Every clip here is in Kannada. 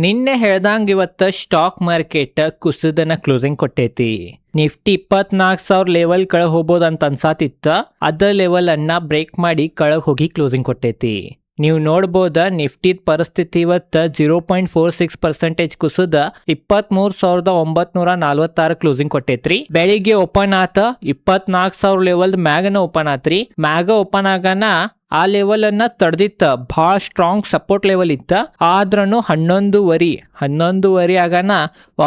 ನಿನ್ನೆ ಹೇಳ್ದಂಗೆ ಇವತ್ತು ಸ್ಟಾಕ್ ಮಾರ್ಕೆಟ್ ಕುಸಿದನ ಕ್ಲೋಸಿಂಗ್ ಕೊಟ್ಟೈತಿ. ನಿಫ್ಟಿ 24,000 ಲೆವೆಲ್ ಕೆಳಗೆ ಹೋಗ್ಬೋದು ಅಂತ ಅನ್ಸಾತಿತ್ತ. ಅದ ಲೆವೆಲ್ ಅನ್ನ ಬ್ರೇಕ್ ಮಾಡಿ ಕೆಳಗೆ ಹೋಗಿ ಕ್ಲೋಸಿಂಗ್ ಕೊಟ್ಟೈತಿ. ನೀವು ನೋಡ್ಬೋದ ನಿಫ್ಟಿ ಪರಿಸ್ಥಿತಿ ಇವತ್ತು 0.46% ಕುಸಿದ 23,946 ಕ್ಲೋಸಿಂಗ್ ಕೊಟ್ಟೈತ್ರಿ. ಬೆಳಿಗ್ಗೆ ಓಪನ್ ಆತ 24,000 ಲೆವೆಲ್ ಮ್ಯಾಗನ ಓಪನ್ ಆತ್ರಿ. ಮ್ಯಾಗ ಓಪನ್ ಆಗನ ಆ ಲೆವೆಲ್ ಅನ್ನ ತಡೆದಿತ್ತ, ಬಹಳ ಸ್ಟ್ರಾಂಗ್ ಸಪೋರ್ಟ್ ಲೆವೆಲ್ ಇತ್ತ. ಆದ್ರೂ 11:30 ಆಗನ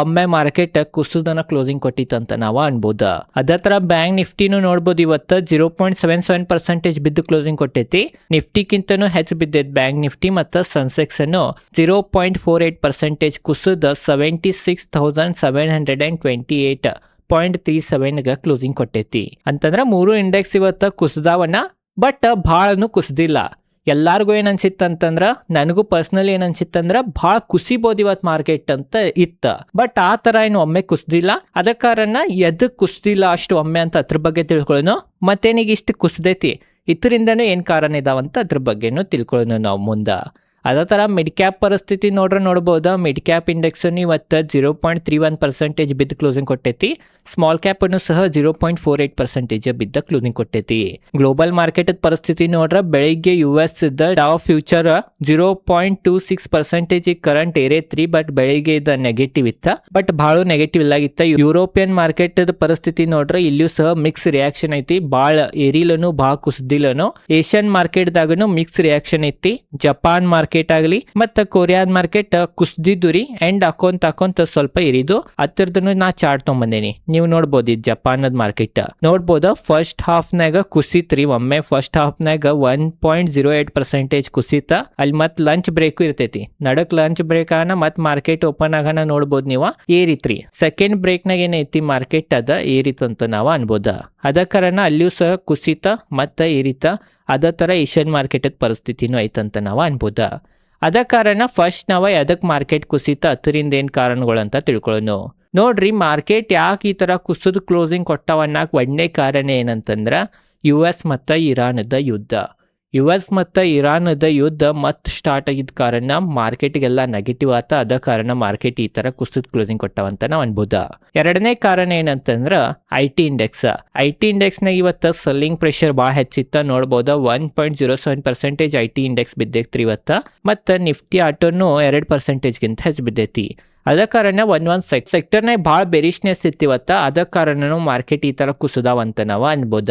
ಒಮ್ಮೆ ಮಾರ್ಕೆಟ್ ಕುಸಿದನ ಕ್ಲೋಸಿಂಗ್ ಕೊಟ್ಟಿತ್ತಂತ ನಾವು ಅನ್ಬೋದ. ಅದೇ ತರ ಬ್ಯಾಂಕ್ ನಿಫ್ಟಿನೂ ನೋಡ್ಬೋದು, ಇವತ್ತು 0.77% ಬಿದ್ದು ಕ್ಲೋಸಿಂಗ್ ಕೊಟ್ಟೈತಿ. ನಿಫ್ಟಿಗಿಂತನೂ ಹೆಚ್ಚು ಬಿದ್ದೈತಿ ಬ್ಯಾಂಕ್ ನಿಫ್ಟಿ. ಮತ್ತು ಸೆನ್ಸೆಕ್ಸ್ ಅನ್ನು 0.48% ಕುಸಿದ 76,728.37 ಕ್ಲೋಸಿಂಗ್ ಕೊಟ್ಟೈತಿ. ಅಂತಂದ್ರೆ ಮೂರು ಇಂಡೆಕ್ಸ್ ಇವತ್ತು ಕುಸಿದಾವನ್ನ, ಬಟ್ ಭಾಳನು ಕುಸ್ದಿಲ್ಲ. ಎಲ್ಲಾರ್ಗು ಏನ್ ಅನ್ಸಿತ್ತಂತಂದ್ರ, ನನಗೂ ಪರ್ಸನಲಿ ಏನ್ ಅನ್ಸಿತ್ತಂದ್ರ ಭಾಳ ಕುಸಿಬೋದು ಇವತ್ತು ಮಾರ್ಕೆಟ್ ಅಂತ ಇತ್ತ. ಬಟ್ ಆ ತರ ಏನು ಒಮ್ಮೆ ಕುಸ್ದಿಲ್ಲ. ಅದ ಕಾರಣ ಎದಕ್ ಕುಸ್ದಿಲ್ಲ ಅಷ್ಟು ಒಮ್ಮೆ ಅಂತ ಅದ್ರ ಬಗ್ಗೆ ತಿಳ್ಕೊಳ್ಳೋಣ. ಮತ್ತೇನೀಗ ಇಷ್ಟು ಕುಸ್ದೈತಿ, ಇದರಿಂದನೂ ಏನ್ ಕಾರಣ ಇದಾವಂತ ಅದ್ರ ಬಗ್ಗೆನೂ ತಿಳ್ಕೊಳ್ಳೋಣ ನಾವು ಮುಂದ. ಅದೇ ತರ ಮಿಡ್ ಕ್ಯಾಪ್ ಪರಿಸ್ಥಿತಿ ನೋಡ್ಬೋದ. ಮಿಡ್ ಕ್ಯಾಪ್ ಇಂಡೆಕ್ಸ್ ಇವತ್ತು 0.31% ಬಿದ್ದು ಕ್ಲೋಸಿಂಗ್ ಕೊಟ್ಟೈತಿ. ಸ್ಮಾಲ್ ಕ್ಯಾಪ್ ಅನ್ನು ಸಹ 0.48% ಬಿದ್ದ ಕ್ಲೋಸಿಂಗ್ ಕೊಟ್ಟೈತಿ. ಗ್ಲೋಬಲ್ ಮಾರ್ಕೆಟ್ ಪರಿಸ್ಥಿತಿ ನೋಡ್ರ, ಬೆಳಿಗ್ಗೆ US ಡಾವ್ ಫ್ಯೂಚರ್ 0.26% ಕರೆಂಟ್ ಏರೈತ್ರಿ. ಬಟ್ ಬೆಳಿಗ್ಗೆ ಇದ ನೆಗೆಟಿವ್ ಇತ್ತ, ಬಟ್ ಬಹಳ ನೆಗೆಟಿವ್ ಇಲ್ಲಾಗಿತ್ತ. ಯುರೋಪಿಯನ್ ಮಾರ್ಕೆಟ್ ಪರಿಸ್ಥಿತಿ ನೋಡ್ರ, ಇಲ್ಲಿಯೂ ಸಹ ಮಿಕ್ಸ್ ರಿಯಾಕ್ಷನ್ ಐತಿ. ಬಾಳ ಏರಿಲನು ಬಾಳ ಕುಸ್ದಿಲ್ಲನು. ಏಷ್ಯನ್ ಮಾರ್ಕೆಟ್ ದಾಗನು ಮಿಕ್ಸ್ ರಿಯಾಕ್ಷನ್ ಐತಿ. ಜಪಾನ್ ಮಾರ್ಕೆಟ್ ಆಗಲಿ ಮತ್ತ ಕೊರಿಯಾದ ಮಾರ್ಕೆಟ್ ಕುಸ್ದಿದ್ದು ರೀ. ಎಂಡ್ ಹಾಕೊಂತ ಸ್ವಲ್ಪ ಏರಿದು. ಹತ್ತಿರದನು ನಾ ಚಾರ್ಟ್ ತಗೊಂಬಂದೇನಿ, ನೀವು ನೋಡ್ಬೋದು. ಜಪಾನದ ಮಾರ್ಕೆಟ್ ನೋಡ್ಬೋದ, ಫಸ್ಟ್ ಹಾಫ್ ನಾಗ ಕುಸಿತ್ರಿ. ಒಮ್ಮೆ ಫಸ್ಟ್ ಹಾಫ್ ನಾಗ 1.08% ಕುಸಿತ. ಅಲ್ಲಿ ಮತ್ ಲಂಚ್ ಬ್ರೇಕ್ ಇರ್ತೈತಿ. ನಡಕ್ ಲಂಚ್ ಬ್ರೇಕ್ ಆಗನ ಮತ್ ಮಾರ್ಕೆಟ್ ಓಪನ್ ಆಗನ ನೋಡ್ಬೋದು ನೀವು, ಏರಿತ್ರಿ. ಸೆಕೆಂಡ್ ಬ್ರೇಕ್ ನಾಗ ಏನೈತಿ ಮಾರ್ಕೆಟ್ ಅದ ಏರಿತಂತ ನಾವು ಅನ್ಬೋದ. ಅದ ಕಾರಣ ಅಲ್ಲಿಯೂ ಸಹ ಕುಸಿತ ಮತ್ತ ಏರಿತ. ಅದೇ ತರ ಏಷ್ಯನ್ ಮಾರ್ಕೆಟ್ ಪರಿಸ್ಥಿತಿನೂ ಐತಂತ ನಾವು ಅನ್ಬೋದ. ಅದ ಕಾರಣ ಫಸ್ಟ್ ನಾವು ಎದಕ್ ಮಾರ್ಕೆಟ್ ಕುಸಿತ, ಅದರಿಂದ ಏನ್ ಕಾರಣಗಳು ಅಂತ ತಿಳ್ಕೊಳ್ಳೋಣ. ನೋಡ್ರಿ, ಮಾರ್ಕೆಟ್ ಯಾಕೆ ಈ ತರ ಕುಸಿದು ಕ್ಲೋಸಿಂಗ್ ಕೊಟ್ಟವನ್ನಾಕ ಒಂದೇ ಕಾರಣ ಏನಂತಂದ್ರ US ಮತ್ತು ಇರಾನದ ಯುದ್ಧ. US ಮತ್ತು ಇರಾನದ ಯುದ್ಧ ಮತ್ ಸ್ಟಾರ್ಟ್ ಆಗಿದ್ದ ಕಾರಣ ಮಾರ್ಕೆಟ್ಗೆಲ್ಲ ನೆಗೆಟಿವ್ ಆತ. ಅದ ಕಾರಣ ಮಾರ್ಕೆಟ್ ಈ ತರ ಕುಸಿದ್ ಕ್ಲೋಸಿಂಗ್ ಕೊಟ್ಟವಂತ ನಾವು ಅನ್ಬೋದ. ಎರಡನೇ ಕಾರಣ ಏನಂತಂದ್ರ IT ಇಂಡೆಕ್ಸ್. IT ಇಂಡೆಕ್ಸ್ನಾಗ ಇವತ್ತು ಸೆಲ್ಲಿಂಗ್ ಪ್ರೆಷರ್ ಭಾಳ ಹೆಚ್ಚಿತ್ತ. ನೋಡ್ಬೋದ, 1.07% IT ಇಂಡೆಕ್ಸ್ ಬಿದ್ದೈತ್ರಿ ಇವತ್ತ. ಮತ್ತು ನಿಫ್ಟಿ ಆಟೋನು 2%ಗಿಂತ ಹೆಚ್ಚು ಬಿದ್ದೈತಿ. ಅದ ಕಾರಣ ಒಂದ್ ಸೆಕ್ಟರ್ನಾಗ ಭಾಳ ಬೆರಿಶ್ನೆಸ್ ಇತ್ತಿವತ್ತ. ಅದ ಕಾರಣನು ಮಾರ್ಕೆಟ್ ಈ ತರ ಕುಸಿದಾವಂತ ನಾವು ಅನ್ಬೋದ.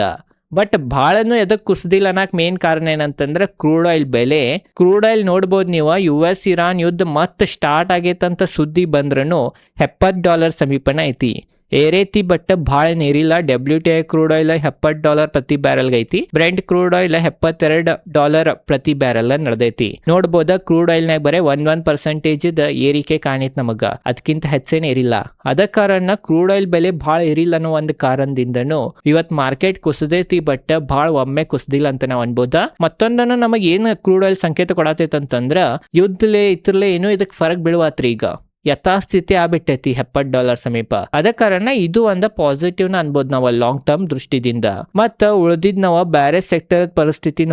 ಬಟ್ ಭಾಳನು ಎದಕ್ ಕುಸ್ದಿಲ್ಲ ಅನ್ನಕ್ ಮೇನ್ ಕಾರಣ ಏನಂತಂದ್ರೆ ಕ್ರೂಡ್ ಆಯಿಲ್ ಬೆಲೆ. ಕ್ರೂಡ್ ಆಯಿಲ್ ನೋಡ್ಬೋದು ನೀವು, US ಇರಾನ್ ಯುದ್ಧ ಮತ್ತೆ ಸ್ಟಾರ್ಟ್ ಆಗೈತಂತ ಸುದ್ದಿ ಬಂದ್ರೂ $70 ಸಮೀಪನ ಐತಿ. ಏರೈತಿ ಬಟ್ ಭಾಳ ಏರಿಲ್ಲ. WTI ಕ್ರೂಡ್ ಆಯಿಲ್ $70 ಪ್ರತಿ ಬ್ಯಾರಲ್ಗೆ ಐತಿ. ಬ್ರೆಂಟ್ ಕ್ರೂಡ್ ಆಯಿಲ್ $72 ಪ್ರತಿ ಬ್ಯಾರಲ್ ನಡೆದೈತಿ. ನೋಡ್ಬೋದ, ಕ್ರೂಡ್ ಆಯಿಲ್ನಾಗ ಬರೀ 1% ಏರಿಕೆ ಕಾಣಿತ್ ನಮಗ, ಅದಕ್ಕಿಂತ ಹೆಚ್ಚೇನೆ ಏರಿಲ್ಲ. ಅದ ಕಾರಣ ಕ್ರೂಡ್ ಆಯಿಲ್ ಬೆಲೆ ಭಾಳ ಏರಿಲ್ಲ ಅನ್ನೋ ಒಂದು ಕಾರಣದಿಂದನು ಇವತ್ ಮಾರ್ಕೆಟ್ ಕುಸಿದೈತಿ. ಬಟ್ ಭಾಳ ಒಮ್ಮೆ ಕುಸ್ದಿಲ್ಲ ಅಂತ ನಾವು ಅನ್ಬೋದ. ಮತ್ತೊಂದನ್ನು ನಮಗ್ ಏನ್ ಕ್ರೂಡ್ ಆಯಿಲ್ ಸಂಕೇತ ಕೊಡತೈತಂತಂದ್ರ ಯುದ್ಧಲೆ ಇತ್ರಲೆ ಏನೋ ಇದಕ್ ಫರಕ್ ಬೀಳುವತ್ರಿ. ಈಗ ಯಥಾಸ್ಥಿತಿ ಆಗ್ಬಿಟ್ಟೈತಿ $70 ಸಮೀಪ. ಅದ ಕಾರಣ ಇದು ಒಂದು ಪಾಸಿಟಿವ್ ನ ಅನ್ಬೋದು ನಾವು ಲಾಂಗ್ ಟರ್ಮ್ ದೃಷ್ಟಿದಿಂದ. ಮತ್ತ ಉಳಿದಿದ್ ನಾವು ಬೇರೆ ಸೆಕ್ಟರ್ ಪರಿಸ್ಥಿತಿ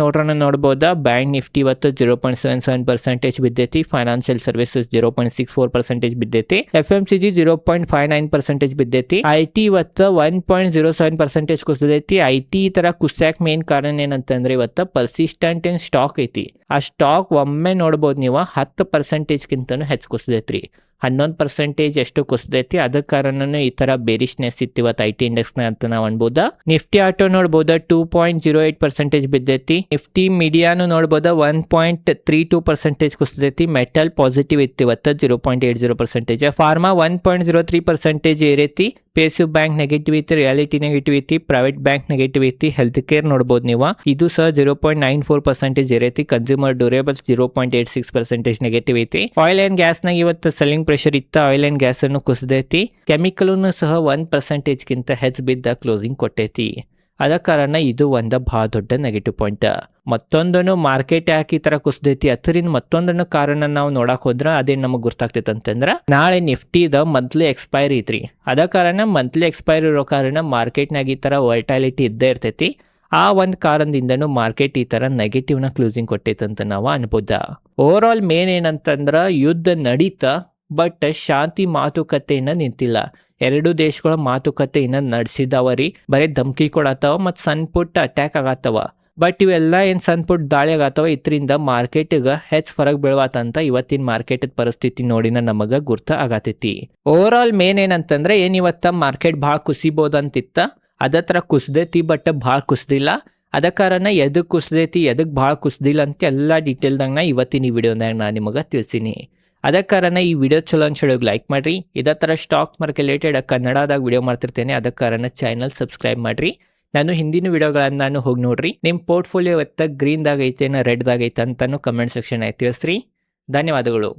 ನೋಡ್ಬೋದ. ಬ್ಯಾಂಕ್ ನಿಫ್ಟಿ ಇವತ್ತು 0.77% ಬಿದ್ದೈತಿ. ಫೈನಾನ್ಷಿಯಲ್ ಸರ್ವಿಸಸ್ 0.64% ಬಿದ್ದೈತಿ. FMCG 0.59% ಬಿದ್ದೈತಿ. IT ಇವತ್ತು 1.07% ಕುಸಿದೈತಿ. IT ಈ ತರ ಕುಸ್ಯಾಕ್ ಮೇನ್ ಕಾರಣ ಏನಂತಂದ್ರೆ ಇವತ್ತು ಪರ್ಸಿಸ್ಟೆಂಟ್ ಏನ್ ಸ್ಟಾಕ್ ಐತಿ. ಆ ಸ್ಟಾಕ್ ಒಮ್ಮೆ ನೋಡ್ಬೋದು ನೀವು 10%ಗಿಂತನೂ ಹೆಚ್ಚು ಕುಸಿದೈತ್ರಿ. 11% ಎಷ್ಟು ಕುಸಿದೈತಿ. ಅದ ಕಾರಣನು ಈ ತರ ಬೇರಿಶ್ನೆಸ್ ಇತ್ತಿವತ್ತು IT ಇಂಡೆಕ್ಸ್ ನ ಅಂತ ನಾವು ಅನ್ಬೋದ. ನಿಫ್ಟಿ ಆಟೋ ನೋಡ್ಬೋದ 2.08% ಬಿದ್ದೈತಿ. ನಿಫ್ಟಿ ಮೀಡಿಯಾನು ನೋಡ್ಬೋದ 1.32% ಕುಸಿದೈತಿ. ಮೆಟಲ್ ಪಾಸಿಟಿವ್ ಇತ್ತಿವತ್ತು 0.80%. ಫಾರ್ಮಾ 1.03% ಏರೈತಿ. ಪೇಸಿವ್ ಬ್ಯಾಂಕ್ ನೆಗೆಟಿವ್ ಐತಿ. ರಿಯಾಲಿಟಿ ನೆಗೆಟಿವ್ ಐತಿ. ಪ್ರೈವೇಟ್ ಬ್ಯಾಂಕ್ ನೆಗೆಟಿವ್ ಐತಿ. ಹೆಲ್ತ್ ಕೇರ್ ನೋಡ್ಬೋದು ನೀವು, ಇದು ಸಹ 0.94% ಏರೈತಿ. ಕನ್ಸ್ಯೂಮರ್ ಡ್ಯೂರೇಬಲ್ಸ್ 0.86% ನೆಗೆಟಿವ್ ಐತಿ. ಆಯಿಲ್ ಅಂಡ್ ಗ್ಯಾಸ್ ನಾಗ ಇವತ್ತು ಸೆಲ್ಲಿಂಗ್ ಪ್ರೆಷರ್ ಇತ್ತ. ಆಯಿಲ್ ಅಂಡ್ ಗ್ಯಾಸ್ ಅನ್ನು ಕುಸಿದೈತಿ. ಕೆಮಿಕಲ್ ಸಹ 1%ಗಿಂತ ಹೆಚ್ಚು ಬಿದ್ದ ಕ್ಲೋಸಿಂಗ್ ಕೊಟ್ಟೈತಿ. ಅದ ಕಾರಣ ಇದು ಒಂದು ಬಹಳ ದೊಡ್ಡ ನೆಗೆಟಿವ್ ಪಾಯಿಂಟ್. ಮತ್ತೊಂದನ್ನು ಮಾರ್ಕೆಟ್ ಯಾಕೆ ಈ ತರ ಕುಸಿದೈತಿ, ಅದರಿಂದ ಮತ್ತೊಂದನ್ನು ಕಾರಣ ನಾವು ನೋಡಕ್ ಹೋದ್ರ ಅದೇನ್ ನಮಗ್ ಗೊತ್ತಾಗ್ತೈತೆ ಅಂತಂದ್ರ, ನಾಳೆ ನಿಫ್ಟಿದ ಮಂತ್ಲಿ ಎಕ್ಸ್ಪೈರಿ ಐತ್ರಿ. ಅದ ಕಾರಣ ಮಂತ್ಲಿ ಎಕ್ಸ್ಪೈರಿ ಇರೋ ಕಾರಣ ಮಾರ್ಕೆಟ್ನಾಗ ಈ ತರ ವರ್ಟಾಲಿಟಿ ಇದ್ದೇ ಇರ್ತೈತಿ. ಆ ಒಂದು ಕಾರಣದಿಂದನೂ ಮಾರ್ಕೆಟ್ ಈ ತರ ನೆಗೆಟಿವ್ ನ ಕ್ಲೋಸಿಂಗ್ ಕೊಟ್ಟೈತೆ ಅಂತ ನಾವು ಅನ್ಬೋದ. ಓವರ್ ಆಲ್ ಮೇನ್ ಏನಂತಂದ್ರ ಯುದ್ಧ ನಡೀತ ಬಟ್ ಶಾಂತಿ ಮಾತುಕತೆಯನ್ನ ನಿಂತಿಲ್ಲ. ಎರಡು ದೇಶಗಳ ಮಾತುಕತೆ ಇನ್ನ ನಡೆಸಿದವರಿ, ಬರೀ ಧಮ್ಕಿ ಕೊಡತ್ತವ ಮತ್ತು ಸಣ್ಣ ಪುಟ್ಟ ಅಟ್ಯಾಕ್ ಆಗತ್ತವ. ಬಟ್ ಇವೆಲ್ಲ ಏನು ಸಣ್ಣ ಪುಟ್ಟ ದಾಳಿ ಆಗತ್ತವ, ಇದರಿಂದ ಮಾರ್ಕೆಟ್ಗೆ ಹೆಚ್ಚು ಫರಕ್ ಬೀಳವತ್ತಂತ ಇವತ್ತಿನ ಮಾರ್ಕೆಟ್ ಪರಿಸ್ಥಿತಿ ನೋಡಿನ ನಮಗೆ ಗುರ್ತ ಆಗತೈತಿ. ಓವರ್ ಆಲ್ ಮೇನ್ ಏನಂತಂದ್ರೆ ಇವತ್ತ ಮಾರ್ಕೆಟ್ ಭಾಳ ಕುಸಿಬೋದಂತಿತ್ತ, ಅದ ಥರ ಕುಸ್ದೈತಿ ಬಟ್ ಭಾಳ ಕುಸ್ದಿಲ್ಲ. ಅದ ಕಾರಣ ಎದಕ್ಕೆ ಕುಸ್ದೈತಿ ಎದಕ್ಕೆ ಭಾಳ ಕುಸ್ದಿಲ್ಲ ಅಂತ ಎಲ್ಲ ಡೀಟೇಲ್ದಾಗ ನಾ ಇವತ್ತಿನ ಈ ವಿಡಿಯೋದಾಗ ನಾನು ನಿಮಗೆ ತಿಳಿಸೀನಿ. ಅದ ಕಾರಣ ಈ ವಿಡಿಯೋ ಚಲೋ ಅನ್ಸೋಳಿಗೆ ಲೈಕ್ ಮಾಡಿರಿ. ಇದೇ ಥರ ಸ್ಟಾಕ್ ಮಾರ್ಕೆಟ್ ರಿಲೇಟೆಡ್ ಕನ್ನಡದಾಗ ವಿಡಿಯೋ ಮಾಡ್ತಿರ್ತೇನೆ, ಅದ ಕಾರಣ ಚಾನಲ್ ಸಬ್ಸ್ಕ್ರೈಬ್ ಮಾಡಿರಿ. ನಾನು ಹಿಂದಿನ ವಿಡಿಯೋಗಳನ್ನು ನಾನು ಹೋಗಿ ನೋಡ್ರಿ. ನಿಮ್ಮ ಪೋರ್ಟ್ಫೋಲಿಯೋ ಗ್ರೀನ್ದಾಗ ಐತೆ ರೆಡ್ದಾಗ ಐತೆ ಅಂತಾನು ಕಮೆಂಟ್ ಸೆಕ್ಷನ್ ಆಗಿ ತಿಳಿಸ್ರಿ. ಧನ್ಯವಾದಗಳು.